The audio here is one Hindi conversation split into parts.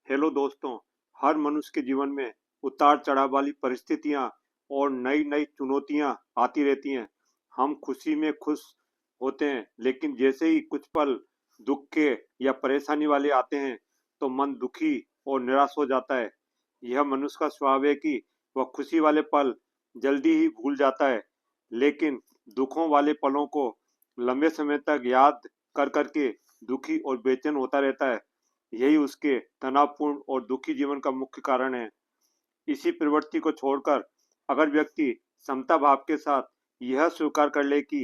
हेलो दोस्तों। हर मनुष्य के जीवन में उतार चढ़ाव वाली परिस्थितियां और नई नई चुनौतियां आती रहती हैं। हम खुशी में खुश होते हैं, लेकिन जैसे ही कुछ पल दुख के या परेशानी वाले आते हैं तो मन दुखी और निराश हो जाता है। यह मनुष्य का स्वभाव है कि वह खुशी वाले पल जल्दी ही भूल जाता है, लेकिन दुखों वाले पलों को लंबे समय तक याद कर करके दुखी और बेचैन होता रहता है। यही उसके तनावपूर्ण और दुखी जीवन का मुख्य कारण है। इसी प्रवृत्ति को छोड़कर अगर व्यक्ति समता भाव के साथ यह स्वीकार कर ले कि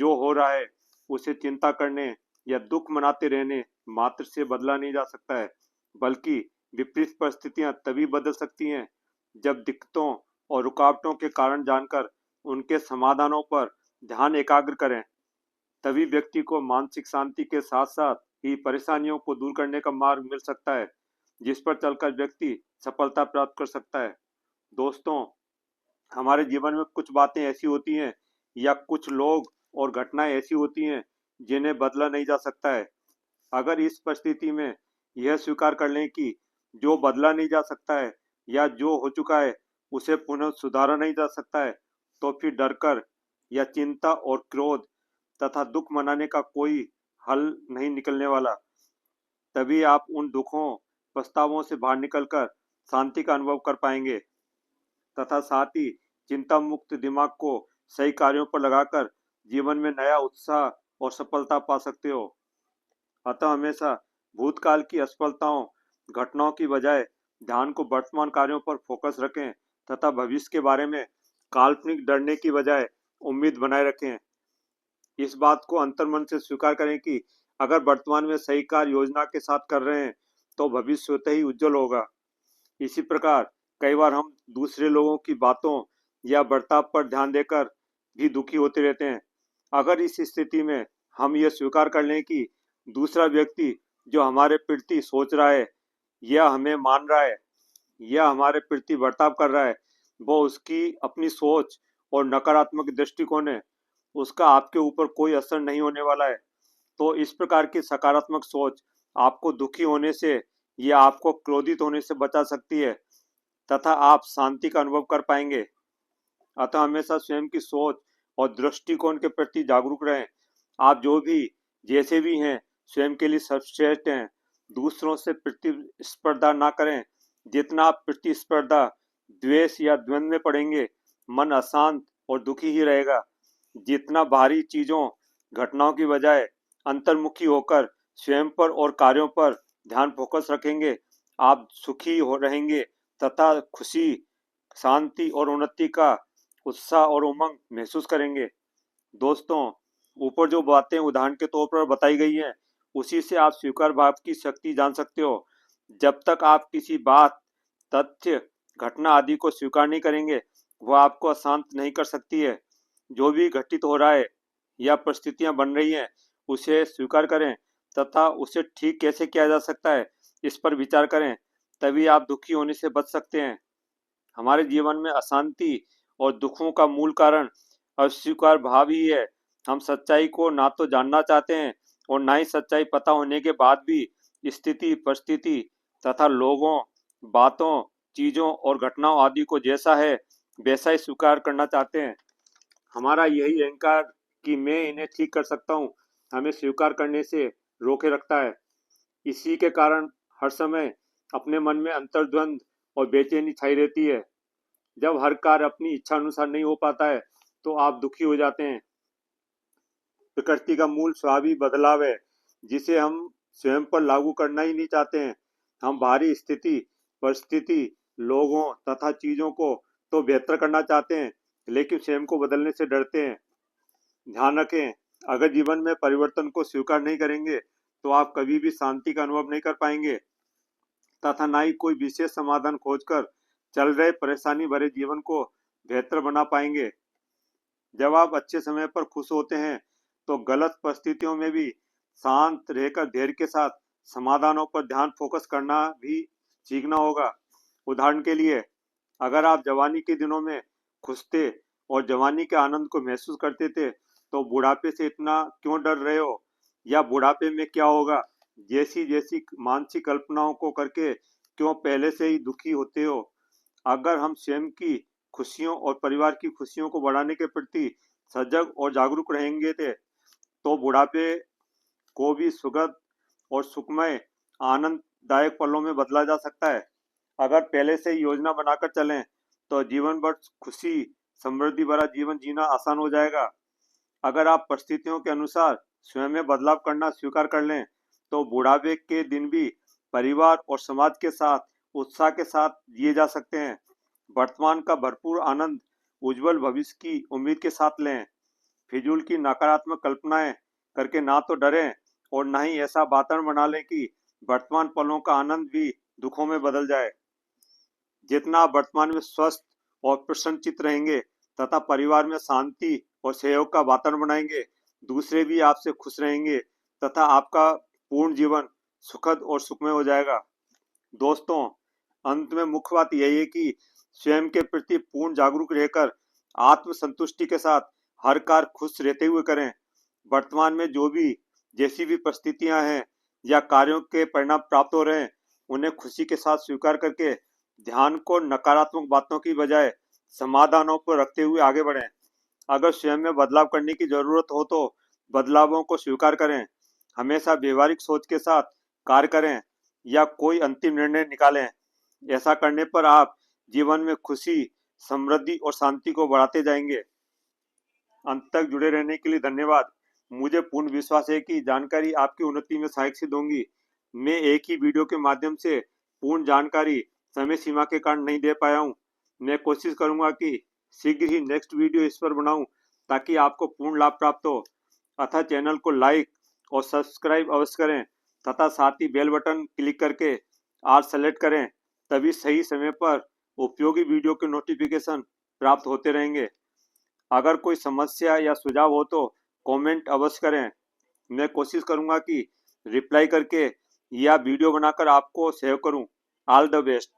जो हो रहा है उसे चिंता करने या दुख मनाते रहने मात्र से बदला नहीं जा सकता है, बल्कि विपरीत परिस्थितियां तभी बदल सकती हैं जब दिक्कतों और रुकावटों के कारण जानकर उनके समाधानों पर ध्यान एकाग्र करें। तभी व्यक्ति को मानसिक शांति के साथ साथ ही परेशानियों को दूर करने का मार्ग मिल सकता है, जिस पर चलकर व्यक्ति सफलता प्राप्त कर सकता है। दोस्तों, हमारे जीवन में कुछ बातें ऐसी होती हैं या कुछ लोग और घटनाएं ऐसी होती हैं जिन्हें बदला नहीं जा सकता है। अगर इस परिस्थिति में यह स्वीकार कर लें कि जो बदला नहीं जा सकता है या जो हो चुका है उसे पुनः सुधारा नहीं जा सकता है, तो फिर डरकर या चिंता और क्रोध तथा दुख मनाने का कोई हल नहीं निकलने वाला। तभी आप उन दुखों पछतावों से बाहर निकलकर शांति का अनुभव कर पाएंगे तथा साथ ही चिंता मुक्त दिमाग को सही कार्यों पर लगाकर जीवन में नया उत्साह और सफलता पा सकते हो। अतः हमेशा भूतकाल की असफलताओं घटनाओं की बजाय ध्यान को वर्तमान कार्यों पर फोकस रखें तथा भविष्य के बारे में काल्पनिक डरने की बजाय उम्मीद बनाए रखें। इस बात को अंतर्मन से स्वीकार करें कि अगर वर्तमान में सही कार्य योजना के साथ कर रहे हैं तो भविष्य स्वतः ही उज्जवल होगा। इसी प्रकार कई बार हम दूसरे लोगों की बातों या बर्ताव पर ध्यान देकर भी दुखी होते रहते हैं। अगर इस स्थिति में हम यह स्वीकार कर लें कि दूसरा व्यक्ति जो हमारे प्रति सोच रहा है या हमें मान रहा है या हमारे प्रति बर्ताव कर रहा है, वो उसकी अपनी सोच और नकारात्मक दृष्टिकोण है, उसका आपके ऊपर कोई असर नहीं होने वाला है। तो इस प्रकार की सकारात्मक सोच आपको दुखी होने से या आपको क्रोधित होने से बचा सकती है तथा आप शांति का अनुभव कर पाएंगे। अतः हमेशा स्वयं की सोच और दृष्टिकोण के प्रति जागरूक रहें। आप जो भी जैसे भी हैं स्वयं के लिए सर्वश्रेष्ठ हैं। दूसरों से प्रतिस्पर्धा ना करें। जितना आप प्रतिस्पर्धा द्वेष या द्वंद्व में पड़ेंगे मन अशांत और दुखी ही रहेगा। जितना बाहरी चीजों घटनाओं की बजाय अंतर्मुखी होकर स्वयं पर और कार्यों पर ध्यान फोकस रखेंगे, आप सुखी हो रहेंगे तथा खुशी, शांति और उन्नति का उत्साह और उमंग महसूस करेंगे। दोस्तों, ऊपर जो बातें उदाहरण के तौर पर बताई गई हैं, उसी से आप स्वीकार भाव की शक्ति जान सकते हो। जब तक आप किसी बात, तथ्य, घटना आदि को स्वीकार नहीं करेंगे, वह आपको अशांत नहीं कर सकती है। जो भी घटित हो रहा है या परिस्थितियां बन रही हैं, उसे स्वीकार करें तथा उसे ठीक कैसे किया जा सकता है, इस पर विचार करें। तभी आप दुखी होने से बच सकते हैं। हमारे जीवन में अशांति और दुखों का मूल कारण अस्वीकार भाव ही है। हम सच्चाई को ना तो जानना चाहते हैं और ना ही सच्चाई पता होने के बाद भी स्थिति, परिस्थिति तथा लोगों, बातों, चीजों और घटनाओं आदि को जैसा है वैसा ही स्वीकार करना चाहते हैं। हमारा यही अहंकार कि मैं इन्हें ठीक कर सकता हूँ हमें स्वीकार करने से रोके रखता है। इसी के कारण हर समय अपने मन में अंतर्द्वंद और बेचैनी छाई रहती है। जब हर कार्य अपनी इच्छा अनुसार नहीं हो पाता है तो आप दुखी हो जाते हैं। प्रकृति का मूल स्वाभाविक बदलाव है जिसे हम स्वयं पर लागू करना ही नहीं चाहते हैं। हम बाहरी स्थिति, परिस्थिति, लोगों तथा चीजों को तो बेहतर करना चाहते हैं, लेकिन स्वयं को बदलने से डरते हैं। ध्यान रखें, अगर जीवन में परिवर्तन को स्वीकार नहीं करेंगे तो आप कभी भी शांति का अनुभव नहीं कर पाएंगे तथा ना ही कोई विशेष समाधान खोजकर चल रहे परेशानी भरे जीवन को बेहतर बना पाएंगे। जब आप अच्छे समय पर खुश होते हैं तो गलत परिस्थितियों में भी शांत रहकर धैर्य के साथ समाधानों पर ध्यान फोकस करना भी सीखना होगा। उदाहरण के लिए, अगर आप जवानी के दिनों में खुश थे और जवानी के आनंद को महसूस करते थे तो बुढ़ापे से इतना क्यों डर रहे हो या बुढ़ापे में क्या होगा जैसी जैसी मानसिक कल्पनाओं को करके क्यों पहले से ही दुखी होते हो? अगर हम स्वयं की खुशियों और परिवार की खुशियों को बढ़ाने के प्रति सजग और जागरूक रहेंगे तो बुढ़ापे को भी सुखद और सुखमय आनंददायक पलों में बदला जा सकता है। अगर पहले से ही योजना बनाकर चलें तो जीवन भर खुशी समृद्धि भरा जीवन जीना आसान हो जाएगा। अगर आप परिस्थितियों के अनुसार स्वयं में बदलाव करना स्वीकार कर लें तो बुढ़ापे के दिन भी परिवार और समाज के साथ उत्साह के साथ जिए जा सकते हैं। वर्तमान का भरपूर आनंद उज्जवल भविष्य की उम्मीद के साथ लें। फिजूल की नकारात्मक कल्पनाएं करके ना तो डरें और ना ही ऐसा वातावरण बना लें कि वर्तमान पलों का आनंद भी दुखों में बदल जाए। जितना आप वर्तमान में स्वस्थ और प्रसन्नचित्त रहेंगे तथा परिवार में शांति और सहयोग का वातावरण बनाएंगे, दूसरे भी आपसे खुश रहेंगे तथा आपका पूर्ण जीवन सुखद और सुखमय हो जाएगा। दोस्तों, अंत में मुख्य बात यही है कि स्वयं के प्रति पूर्ण जागरूक रहकर आत्मसंतुष्टि के साथ हर कार्य खुश रहते हुए करें। वर्तमान में जो भी जैसी भी परिस्थितियां हैं या कार्यों के परिणाम प्राप्त हो रहे हैं, उन्हें खुशी के साथ स्वीकार करके ध्यान को नकारात्मक बातों की बजाय समाधानों पर रखते हुए आगे बढ़ें। अगर स्वयं में बदलाव करने की जरूरत हो तो बदलावों को स्वीकार करें। हमेशा व्यवहारिक सोच के साथ कार्य करें या कोई अंतिम निर्णय निकालें। ऐसा करने पर आप जीवन में खुशी, समृद्धि और शांति को बढ़ाते जाएंगे। अंत तक जुड़े रहने के लिए धन्यवाद। मुझे पूर्ण विश्वास है कि जानकारी आपकी उन्नति में सहायक सिद्ध होंगी। मैं एक ही वीडियो के माध्यम से पूर्ण जानकारी समय सीमा के कारण नहीं दे पाया हूँ। मैं कोशिश करूंगा कि शीघ्र ही नेक्स्ट वीडियो इस पर बनाऊं ताकि आपको पूर्ण लाभ प्राप्त हो। अतः चैनल को लाइक और सब्सक्राइब अवश्य करें तथा साथ ही बेल बटन क्लिक करके आल सेलेक्ट करें, तभी सही समय पर उपयोगी वीडियो के नोटिफिकेशन प्राप्त होते रहेंगे। अगर कोई समस्या या सुझाव हो तो कमेंट अवश्य करें। मैं कोशिश करूंगा कि रिप्लाई करके या वीडियो बनाकर आपको सहयोग करूं। All the best.